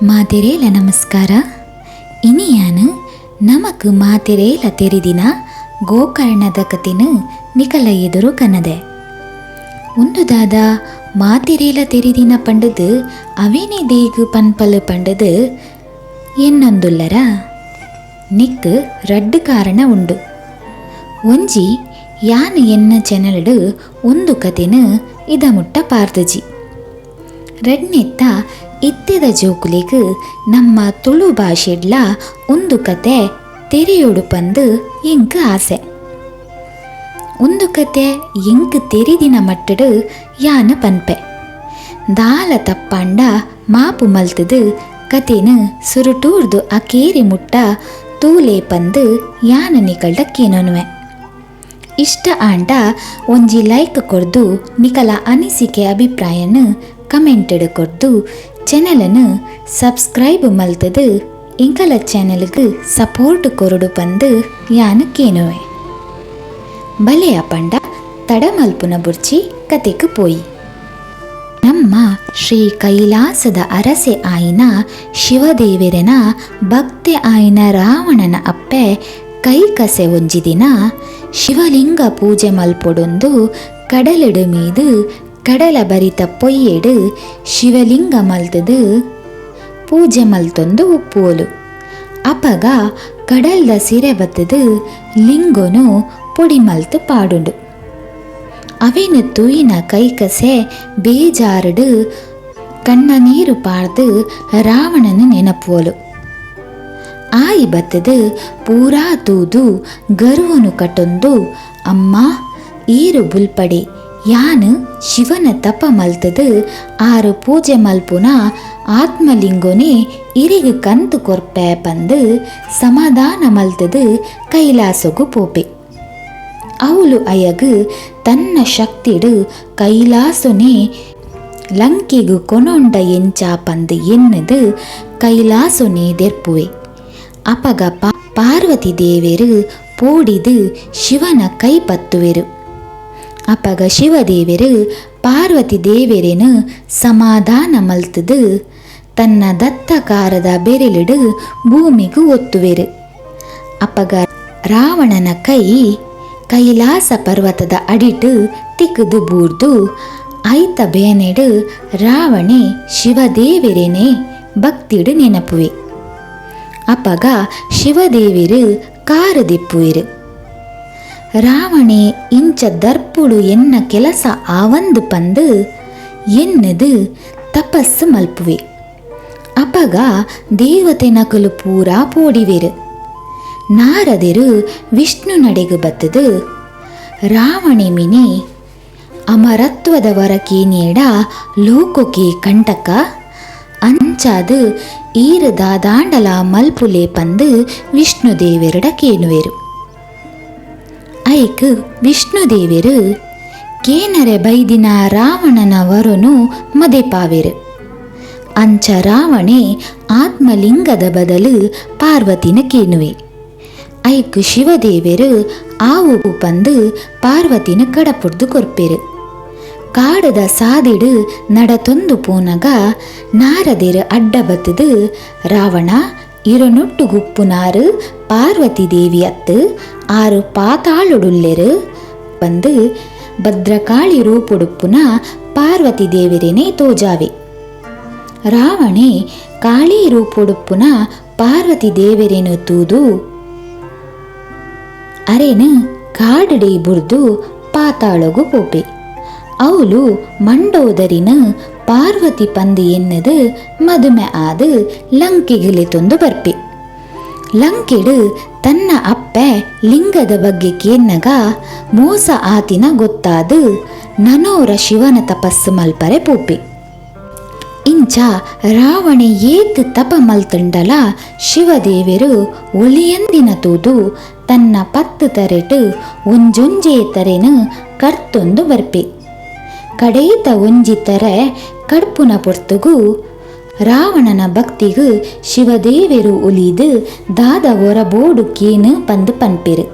ಮಾತೆರೇಲ ನಮಸ್ಕಾರ. ಇನಿಯಾನು ನಮಕ್ ಮಾತೆರೇಲ ತೆರಿದಿನ ಗೋಕರ್ಣದ ಕಥೆನು ನಿಕಲ ಎದುರು ಕನ್ನದೆ. ಒಂದು ದಾದ ಮಾತೆರೇಲ ತೆರಿದಿನ ಪಂಡದು ಅವೇನೇ ದೇಗು ಪನ್ಪಲು ಪಂಡದು ಎನ್ನೊಂದುಲ್ಲರ ನಿಕ್ ರಡ್ಡು ಕಾರಣ ಉಂಡು. ಒಂಜಿ ಯಾನ್ ಎನ್ನ ಚೆನಲ್ಡು ಒಂದು ಕಥೆನು ಇದ ಮುಟ್ಟ ಪಾರ್ದಜಿ. ರೆಡ್ನೆತ್ತ ಇತ್ತೆದ ಜೋಕುಲೆಗ್ ನಮ್ಮ ತುಳು ಭಾಷೆಡ್ಲ ಒಂದು ಕತೆ ತೆರೆಯೋಡು ಪಂದು ಎಂಕ್ ಆಸೆ. ಒಂದು ಕತೆ ಎಂಕ್ ತೆರಿದಿನ ಮಟ್ಟಡು ಯಾನ ಪನ್ಪೆ ದಾಲ ತಪ್ಪಾಂಡ ಮಾಪು ಮಲ್ತದು ಕತೆನು ಸುರುಟೂರ್ದು ಅಕೇರಿ ಮುಟ್ಟ ತೂಲೆ ಪಂದು ಯಾನ ನಿಕಲ್ಡ ಕೇನೊನ್ವೆ. ಇಷ್ಟ ಆಂಡ ಒಂಜಿ ಲೈಕ್ ಕೊರ್ದು ನಿಕಲ ಅನಿಸಿಕೆ ಅಭಿಪ್ರಾಯನು ಕಮೆಂಟೆಡ್ ಕೊರ್ದು ಚಾನಲನ್ನು ಸಬ್ಸ್ಕ್ರೈಬ್ ಮಲ್ತದು ಎಂಕಲ ಚಾನಲ್ಗೆ ಸಪೋರ್ಟ್ ಕೊರಡು ಪಂದು ಯಾನು ಕೇನುವೆ. ಬಲೆಯ ಪಂಡ ತಡ ಮಲ್ಪುನ ಬುರ್ಚಿ ಕತೆಗೆ ಪೋಯಿ. ನಮ್ಮ ಶ್ರೀ ಕೈಲಾಸದ ಅರಸೆ ಆಯಿನ ಶಿವದೇವರನ ಭಕ್ತೆ ಆಯಿನ ರಾವಣನ ಅಪ್ಪೆ ಕೈಕಸೆ ಒಂಜಿ ದಿನ ಶಿವಲಿಂಗ ಪೂಜೆ ಮಲ್ಪೊಡೊಂದು ಕಡಲೆಡು ಮೀದು ಕಡಲ ಬರಿತ ಪೊಯ್ಯೆಡು ಶಿವಲಿಂಗ ಮಲ್ತದು ಪೂಜೆ ಮಲ್ತೊಂದು ಉಪ್ಪುವಲು. ಅಪಗ ಕಡಲ್ದ ಸಿರೆ ಬತ್ತದು ಲಿಂಗೊನು ಪೊಡಿ ಮಲ್ತು ಪಾಡುಂಡು. ಅವೇನು ತೂಯಿನ ಕೈಕಸೆ ಬೇಜಾರಡು ಕಣ್ಣ ನೀರು ಪಾಡ್ದು ರಾವಣನು ನೆನಪುವಲು. ಆಯಿ ಬತ್ತದು ಪೂರಾ ತೂದು ಗರುವನು ಕಟ್ಟೊಂದು ಅಮ್ಮ ಈರು ಬುಲ್ಪಡೆ ಯಾನು ಶಿವನ ತಪ ಮಲ್ತದು ಆರು ಪೂಜೆ ಮಲ್ಪುನ ಆತ್ಮಲಿಂಗೊನೆ ಇರಿಗು ಕಂತು ಕೊರ್ಪೆ ಪಂದು ಸಮಾಧಾನ ಮಲ್ತದು ಕೈಲಾಸಗು ಪೋಪೆ. ಅವಳು ಅಯಗು ತನ್ನ ಶಕ್ತಿಡು ಕೈಲಾಸೊನೆ ಲಂಕೆಗು ಕೊನೊಂಡ ಎಂಚ ಪಂದು ಎನ್ನದು ಕೈಲಾಸೊನೆ ದೆರ್ಪುವೆ. ಅಪಗ ಪಾರ್ವತಿ ದೇವೆರು ಪೋಡಿದು ಶಿವನ ಕೈ ಪತ್ತುವೆರು. ಅಪಗ ಶಿವದೇವರು ಪಾರ್ವತಿ ದೇವೆರೇನು ಸಮಾಧಾನ ಮಲ್ತದು ತನ್ನ ದತ್ತಕಾರದ ಬೆರಳಿಡು ಭೂಮಿಗೂ ಒತ್ತುವೆರು. ಅಪಗ ರಾವಣನ ಕೈ ಕೈಲಾಸ ಪರ್ವತದ ಅಡಿಟು ತಿಕ್ಕದು ಬೂರ್ದು ಐತ ಬೇನೆಡು ರಾವಣೆ ಶಿವದೇವರೇನೆ ಭಕ್ತಿಡು ನೆನಪುವೆ. ಅಪಗ ಶಿವದೇವರು ಕಾರು ದಿಪ್ಪುವೆರು. ರಾವಣೆ ಇಂಚ ದರ್ಪುಡು ಎನ್ನ ಕೆಲಸ ಆವಂದು ಪಂದು ಎನ್ನದು ತಪಸ್ಸು ಮಲ್ಪುವೆ. ಅಪಗ ದೇವತೆ ನಕಲು ಪೂರಾ ಪೋಡಿವೆರು. ನಾರದರು ವಿಷ್ಣು ನಡೆಗು ಬತ್ತದು ರಾವಣೆ ಮಿನಿ ಅಮರತ್ವದ ವರಕೇನೇಡ ಲೋಕಕ್ಕೆ ಕಂಟಕ ಅಂಚಾದು ಈರು ದಾದಾಂಡಲ ಮಲ್ಪುಲೆ ಪಂದು ವಿಷ್ಣು ದೇವೆರುಡ ಕೇನುವೆರು. ಐಕ್ ವಿಷ್ಣುದೇವರು ಕೇನರೆ ಬೈದಿನ ರಾವಣನ ವರನು ಮದೆಪಾವೆರು. ಅಂಚ ರಾವಣೆ ಆತ್ಮಲಿಂಗದ ಬದಲು ಪಾರ್ವತಿನ ಕೇನುವೆ. ಐಕ್ ಶಿವದೇವರು ಆವು ಪಂದು ಪಾರ್ವತಿನ ಕಡಪುಡ್ದು ಕೊರ್ಪೆರು. ಕಾಡದ ಸಾದಿಡು ನಡತೊಂದು ಪೋನಗ ನಾರದೇರು ಅಡ್ಡ ಬತ್ತದು ರಾವಣ ಇರನೊಟ್ಟು ಗುಪ್ಪುನಾರು ಪಾರ್ವತಿ ದೇವಿ ಅತ್ತು ಆರು ಪಾತಾಳುಡುಲ್ಲೆರು ಬಂದು ಭದ್ರಕಾಳಿ ರೂಪುಡುಪ್ಪುನ ಪಾರ್ವತಿ ದೇವರೇನೆ ತೋಜಾವೆ. ರಾವಣೆ ಕಾಳಿ ರೂಪುಡುಪ್ಪುನ ಪಾರ್ವತಿ ದೇವರೇನು ತೂದು ಅರೇನು ಕಾಡಡೆ ಬುರ್ದು ಪಾತಾಳಗು ಪೋಪೆ. ಅವಳು ಮಂಡೋದರಿನ ಪಾರ್ವತಿ ಪಂದು ಎನ್ನದು ಮದುಮೆ ಆದು ಲಂಕೆಗಿಲೆ ತೊಂದು ಬರ್ಪೆ. ಲಂಕೆಡು ತನ್ನ ಅಪ್ಪೆ ಲಿಂಗದ ಬಗ್ಗೆ ಕೇನ್ನಗ ಮೋಸ ಆತಿನ ಗೊತ್ತಾದು ನನೋರ ಶಿವನ ತಪಸ್ಸು ಮಲ್ಪರೆ ಪೋಪೆ. ಇಂಚ ರಾವಣೆ ಏತ್ ತಪ ಮಲ್ತಂಡಲ ಶಿವದೇವರು ಒಲಿಯಂದಿನ ತೂದು ತನ್ನ ಪತ್ತು ತರೆಟು ಒಂಜೊಂಜೇ ತರೆನು ಕರ್ತೊಂದು ಬರ್ಪೆ. ಕಡೇತ ಒಂಜಿ ತರ ಕಡ್ಪುನ ಪೊರ್ತುಗು ರಾವಣನ ಭಕ್ತಿಗು ಶಿವದೇವರು ಉಲಿದು ದಾದ ಹೊರಬೋಡು ಕೇನು ಪಂದು ಪನ್ಪೆರು.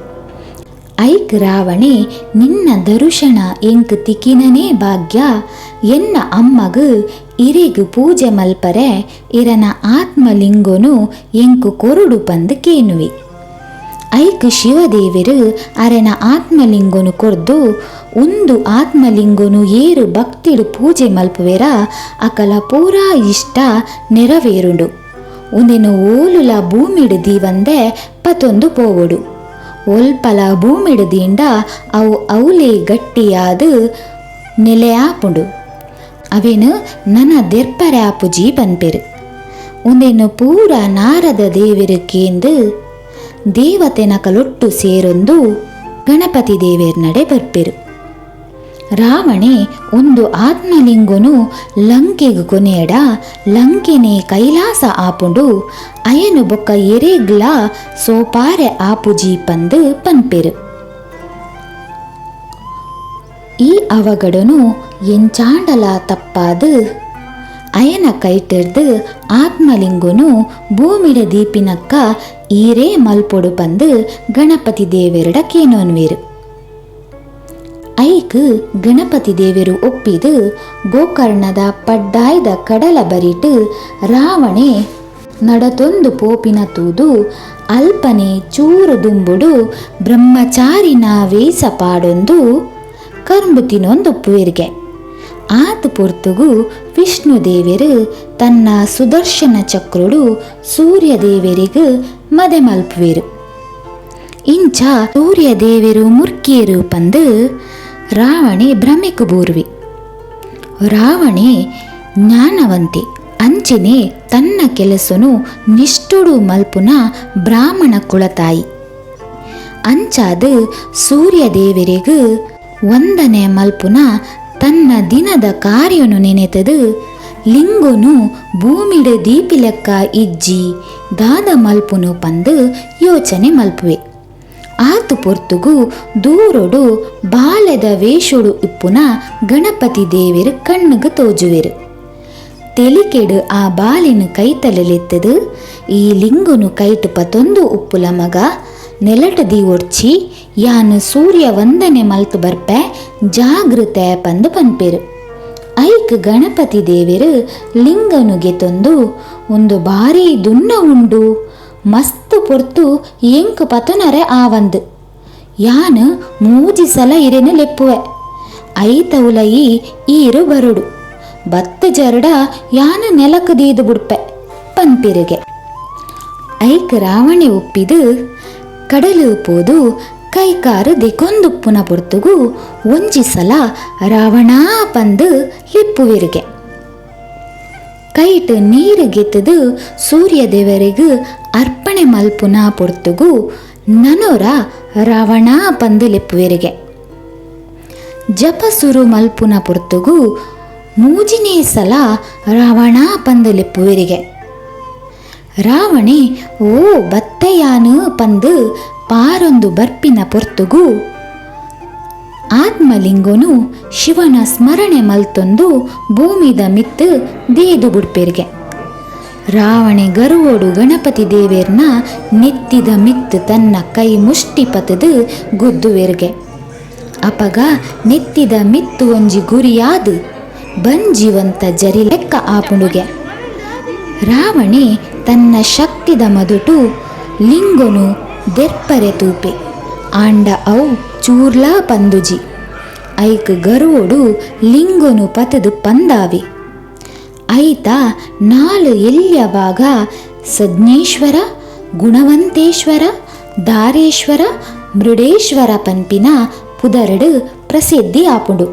ಐಕ್ ರಾವಣೆ ನಿನ್ನ ದರುಶನ ಎಂಕ್ ತಿಕಿನನೇ ಭಾಗ್ಯ ಎನ್ನ ಅಮ್ಮಗು ಇರೆಗು ಪೂಜೆ ಮಲ್ಪರೆ ಇರನ ಆತ್ಮಲಿಂಗೋನು ಎಂಕು ಕೊರುಡು ಪಂದು ಕೇನುವಿ. ಐಕ್ ಶಿವದೇವರು ಅರೆನ ಆತ್ಮಲಿಂಗೋನು ಕೊರ್ದು ಒಂದು ಆತ್ಮಲಿಂಗೋನು ಏರು ಭಕ್ತಿಡು ಪೂಜೆ ಮಲ್ಪುವೆರ ಅಕಲ ಪೂರಾ ಇಷ್ಟ ನೆರವೇರುಂಡು. ಒಂದೆನು ಓಲುಲ ಭೂಮಿಡು ದೀವಂದೆ ಪತೊಂದು ಪೋವೊಡು. ಒಲ್ಪಲ ಭೂಮಿಡು ದೀಂಡ ಅವು ಅವಲೇ ಗಟ್ಟಿಯಾದು ನೆಲೆಯಾಪುಂಡು. ಅವೇನು ನನ್ನ ದೆರ್ಪರ್ಯಾಪುಜಿ ಪನ್ಪೆರು. ಒಂದೆನು ಪೂರ ನಾರದ ದೇವರು ಕೇಂದು ದೇವತೆನಕಲೊಟ್ಟು ಸೇರೊಂದು ಗಣಪತಿ ದೇವೇರ್ ನಡೆ ಬರ್ಪೆರು. ರಾವಣೆ ಒಂದು ಆತ್ಮಲಿಂಗುನು ಲಂಕೆಗು ಕೊನೆಯಡ ಲಂಕೆನೆ ಕೈಲಾಸ ಆಪುಂಡು ಅಯನು ಬೊಕ್ಕ ಎರೆಗ್ಲ ಸೋಪಾರೆ ಆಪುಜಿ ಪಂದು ಪನ್ಪೆರು. ಈ ಅವಗಡನು ಎಂಚಾಂಡಲ ತಪ್ಪಾದು ಅಯನ ಕೈಟಿರ್ದು ಆತ್ಮಲಿಂಗುನು ಭೂಮಿಡ ದೀಪಿನಕ್ಕ ಈರೇ ಮಲ್ಪೊಡು ಪಂದು ಗಣಪತಿ ದೇವೆರಡ ಕೇನೋನ್ವೇರು. ಐಕ್ ಗಣಪತಿ ದೇವರು ಒಪ್ಪಿದು ಗೋಕರ್ಣದ ಪಡ್ಡಾಯ್ದ ಕಡಲ ಬರಿಟ್ ರಾವಣೆ ನಡತೊಂದು ಪೋಪಿನ ತೂದು ಅಲ್ಪನೆ ಚೂರು ದುಂಬುಡು ಬ್ರಹ್ಮಚಾರಿನ ವೇಸ ಪಾಡೊಂದು ಕರ್ಂಬುತಿನೊಂದೊಪ್ಪುವೆರಿಗೆ. ಆತು ಪೊರ್ತುಗು ವಿಷ್ಣು ದೇವರು ತನ್ನ ಸುದರ್ಶನ ಚಕ್ರುಡು ಸೂರ್ಯ ದೇವರಿಗೂ ಮದೆ ಮಲ್ಪುವೆರು. ಇಂಚ ಸೂರ್ಯ ದೇವರು ಮುರ್ಕಿಯರು ಪಂದು ರಾವಣೆ ಭ್ರಮೆಕು ಬೂರ್ವಿ. ರಾವಣೆ ಜ್ಞಾನವಂತೆ ಅಂಚಿನೆ ತನ್ನ ಕೆಲಸನು ನಿಷ್ಠುಡು ಮಲ್ಪುನ ಬ್ರಾಹ್ಮಣ ಕುಳತಾಯಿ. ಅಂಚಾದು ಸೂರ್ಯ ದೇವರಿಗೂ ವಂದನೆ ಮಲ್ಪುನ ತನ್ನ ದಿನದ ಕಾರ್ಯನು ನೆನೆತದು ಲಿಂಗುನು ಭೂಮಿಡ ದೀಪಿಲೆಕ್ಕ ಇಜ್ಜಿ ದಾದ ಮಲ್ಪುನು ಪಂದು ಯೋಚನೆ ಮಲ್ಪುವೆ. ಆತು ಪೊರ್ತುಗು ದೂರೊಡು ಬಾಲೆದ ವೇಷುಡು ಇಪ್ಪುನ ಗಣಪತಿ ದೇವರು ಕಣ್ಣುಗು ತೋಜುವೆರು. ತೆಲಿಕೆಡು ಆ ಬಾಲಿನ ಕೈತಲೆಲೆತ್ತದು ಈ ಲಿಂಗುನು ಕೈಟು ಪತೊಂದು ಉಪ್ಪುಲ ಮಗ ನೆಲಟದಿ ಒಡ್ಚಿ ಯಾನು ಸೂರ್ಯ ವಂದನೆ ಮಲ್ತು ಬರ್ಪೆ ಜಾಗೃತೆ ಪಂದು ಪನ್ಪೆರು. ಐಕ್ ಗಣಪತಿ ದೇವರು ಲಿಂಗನುಗೆ ತಂದು ಒಂದು ಭಾರಿ ದುನ್ನ ಉಂಡು ಮಸ್ತ್ ಪೊರ್ತು ಎಂಕ್ ಪತನರೆ ಆವಂದು ಯಾನು ಮೂಜಿ ಸಲ ಇರೆನು ಲೆಪ್ಪುವೆ ಐತವುಲಯಿ ಈರು ಬರುಡು ಬತ್ತು ಜರಡ ಯಾನು ನೆಲಕ್ಕೆ ದೀದು ಬಿಡ್ಪೆ ಪನ್ಪಿರಿಗೆ. ಐಕ್ ರಾವಣೆ ಒಪ್ಪಿದು ಕಡಲು ಪೋದು ಕೈಕಾರು ದೆಕೊಂದುಪ್ಪುನ ಪೊರ್ತುಗು ಒಂಜಿ ಸಲ ರಾವಣ ಪಂದು ಲಿಪ್ಪುವಿರಿಗೆ. ಕೈಟ್ ನೀರು ಗೆತ್ತದು ಸೂರ್ಯ ದೇವರಿಗೂ ಅರ್ಪಣೆ ಮಲ್ಪುನ ಪೊರ್ತುಗು ನನೊರ ರಾವಣ ಪಂದು ಲಿಪ್ಪುವಿರಿಗೆ. ಜಪ ಸುರು ಮಲ್ಪುನ ಪೊರ್ತುಗು ಮೂಜಿನೇ ಸಲ ರಾವಣ ಪಂದು ಲಿಪ್ಪುವಿರಿಗೆ. ರಾವಣೆ ಓ ಬತ್ತೆಯಾನು ಪಂದು ಪಾರೊಂದು ಬರ್ಪಿನ ಪೊರ್ತುಗು ಆತ್ಮಲಿಂಗುನು ಶಿವನ ಸ್ಮರಣೆ ಮಲ್ತೊಂದು ಭೂಮಿದ ಮಿತ್ತು ದೇದು ಬುಡ್ಪೆರ್ಗೆ. ರಾವಣೆ ಗರುವೋಡು ಗಣಪತಿ ದೇವೇರ್ನ ನೆತ್ತಿದ ಮಿತ್ತು ತನ್ನ ಕೈ ಮುಷ್ಟಿ ಪತದು ಗುದ್ದುವೆರ್ಗೆ. ಅಪಗ ನೆತ್ತಿದ ಮಿತ್ತು ಒಂಜಿ ಗುರಿಯಾದು ಬಂಜೀವಂತ ಜರಿ ಲೆಕ್ಕ ಆಪುಂಡುಗೆ. ರಾವಣೆ ತನ್ನ ಶಕ್ತಿದ ಮದುಟು ಲಿಂಗುನು ದೆರ್ಪರೆ ತೂಪೆ ಆಂಡ ಅವು ಚೂರ್ಲಾ ಪಂದುಜಿ. ಐಕ್ ಗರುವೋಡು ಲಿಂಗುನು ಪತದು ಪಂದಾವಿ. ಐತ ನಾಲು ಎಲ್ಯವಾಗ ಸಜ್ಞೇಶ್ವರ ಗುಣವಂತೇಶ್ವರ ದಾರೇಶ್ವರ ಮೃಡೇಶ್ವರ ಪನ್ಪಿನ ಪುದರಡು ಪ್ರಸಿದ್ಧಿ ಆಪುಂಡು.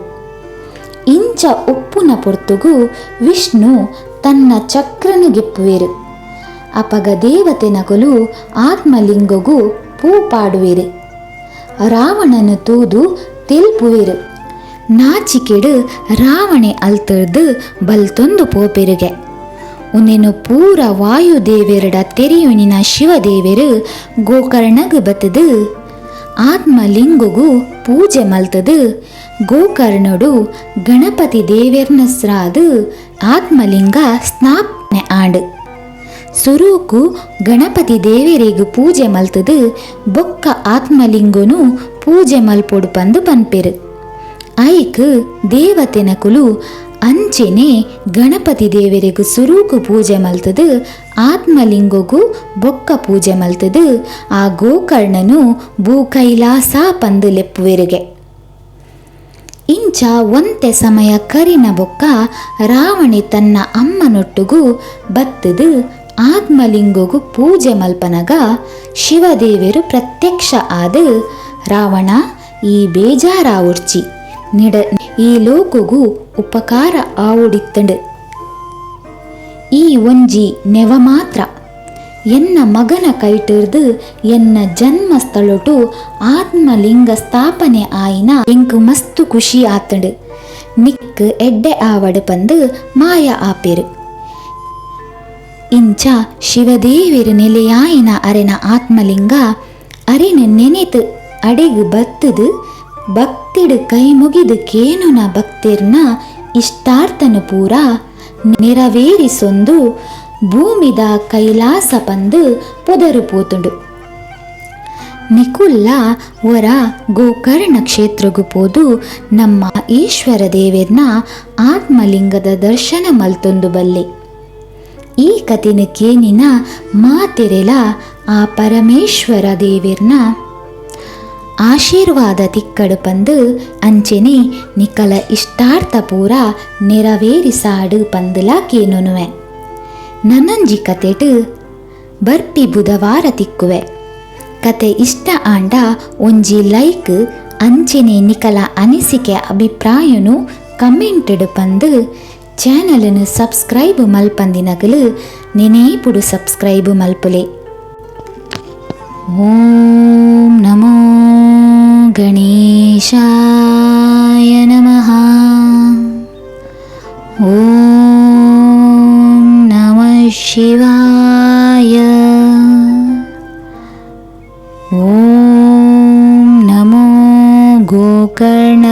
ಇಂಚ ಉಪ್ಪುನ ಪೊರ್ತುಗು ವಿಷ್ಣು ತನ್ನ ಚಕ್ರನು ಗೆಪ್ಪುವೆರು. ಅಪಗ ದೇವತೆನಕಲು ಆತ್ಮಲಿಂಗಗೂ ಪೂ ಪಾಡುವೆರು. ರಾವಣನು ತೂದು ತೆಲ್ಪುವೆರು. ನಾಚಿಕೆಡು ರಾವಣೆ ಅಲ್ತರ್ದು ಬಲ್ತೊಂದು ಪೋಪೆರುಗೆ. ಒಂದೆನು ಪೂರ ವಾಯುದೇವೆರಡ ತೆರೆಯುನಿನ ಶಿವದೇವರು ಗೋಕರ್ಣಗ್ ಬತ್ತದು ಆತ್ಮಲಿಂಗುಗೂ ಪೂಜೆ ಮಲ್ತದು. ಗೋಕರ್ಣಡು ಗಣಪತಿ ದೇವೆರ್ನ ಸ್ರಾದು ಆತ್ಮಲಿಂಗ ಸ್ನಾಪನೆ ಆಂಡು. ಸುರೂಕು ಗಣಪತಿ ದೇವರಿಗೂ ಪೂಜೆ ಮಲ್ತದು ಬೊಕ್ಕ ಆತ್ಮಲಿಂಗುನು ಪೂಜೆ ಮಲ್ಪೊಡು ಪಂದು ಪನ್ಪೆರು. ಐಕ್ ದೇವತೆನಕುಲು ಅಂಚೆನೆ ಗಣಪತಿ ದೇವರಿಗೂ ಸುರೂಕು ಪೂಜೆ ಮಲ್ತದು, ಆತ್ಮಲಿಂಗಗೂ ಬೊಕ್ಕ ಪೂಜೆ ಮಲ್ತದು. ಆ ಗೋಕರ್ಣನು ಭೂ ಕೈಲಾಸ ಪಂದು ಲೆಪ್ಪುವೆರಿಗೆ. ಇಂಚ ಒಂತೆ ಸಮಯ ಕರಿನ ಬೊಕ್ಕ ರಾವಣಿ ತನ್ನ ಅಮ್ಮನೊಟ್ಟುಗೂ ಬತ್ತದು ಆತ್ಮಲಿಂಗಗೂ ಪೂಜೆ ಮಲ್ಪನಗ ಶಿವದೇವರು ಪ್ರತ್ಯಕ್ಷ ಆದ, ರಾವಣ ಈ ಬೇಜಾರಾವುಡ್ಚಿ ನಿಡ ಈ ಲೋಕಗೂ ಉಪಕಾರ ಆವುಡಿತ್ತಂಡು. ಈ ಒಂಜಿ ನೆವ ಮಾತ್ರ ಎನ್ನ ಮಗನ ಕೈಟಿರ್ದು ಎನ್ನ ಜನ್ಮಸ್ಥಳಟು ಆತ್ಮಲಿಂಗ ಸ್ಥಾಪನೆ ಆಯಿನ ಎಂಕು ಮಸ್ತು ಖುಷಿ ಆತಂಡು. ನಿಕ್ ಎಡ್ಡೆ ಆವಡು ಪಂದು ಮಾಯ ಆಪೆರು. ಇಂಚ ಶಿವದೇವಿರು ನೆಲೆಯಾಯಿನ ಅರೆನ ಆತ್ಮಲಿಂಗ ಅರೆನ ನೆನೆತು ಅಡೆಗು ಬತ್ತದು ಭಕ್ತಿಡು ಕೈ ಮುಗಿದು ಕೇನುನ ಭಕ್ತಿರ್ನ ಇಷ್ಟಾರ್ಥನು ಪೂರ ನೆರವೇರಿಸೊಂದು ಭೂಮಿದ ಕೈಲಾಸ ಪಂದು ಪೊದರು ಪೋತುಂಡು. ನಿಕುಲ್ಲ ವರ ಗೋಕರ್ಣ ಕ್ಷೇತ್ರಗೂ ಪೋದು ನಮ್ಮ ಈಶ್ವರ ದೇವೇರ್ನ ಆತ್ಮಲಿಂಗದ ದರ್ಶನ ಮಲ್ತೊಂದು ಬಲ್ಲೆ. ಈ ಕಥೆನ ಕೇನಿನ ಮಾತೆರೆಲ ಆ ಪರಮೇಶ್ವರ ದೇವೇರ್ನ ಆಶೀರ್ವಾದ ತಿಕ್ಕಡು ಪಂದು ಅಂಚೆನೆ ನಿಕಲ ಇಷ್ಟಾರ್ಥ ಪೂರ ನೆರವೇರಿಸಾಡು ಪಂದುಲ ಕೇನುನುವೆ. ನನಂಜಿ ಕತೆಟ್ ಬರ್ಪಿ ಬುಧವಾರ ತಿಕ್ಕುವೆ. ಕತೆ ಇಷ್ಟ ಆಂಡ ಒಂಜಿ ಲೈಕ್ ಅಂಚೆನೆ ನಿಕಲ ಅನಿಸಿಕೆ ಅಭಿಪ್ರಾಯನು ಕಮೆಂಟೆಡ್ ಪಂದು ಚಾನಲನ್ನು ಸಬ್ಸ್ಕ್ರೈಬ್ ಮಲ್ಪಂದಿನಗಲು ನೆನೇಪುಡು ಸಬ್ಸ್ಕ್ರೈಬ್ ಮಲ್ಪುಲೆ. ಓಂ ನಮೋ ಗಣೇಶಾಯ ನಮಃ. ಓಂ ನಮಃ ಶಿವಾಯ. ಓಂ ನಮೋ ಗೋಕರ್ಣನಾಥೇಶ್ವರ.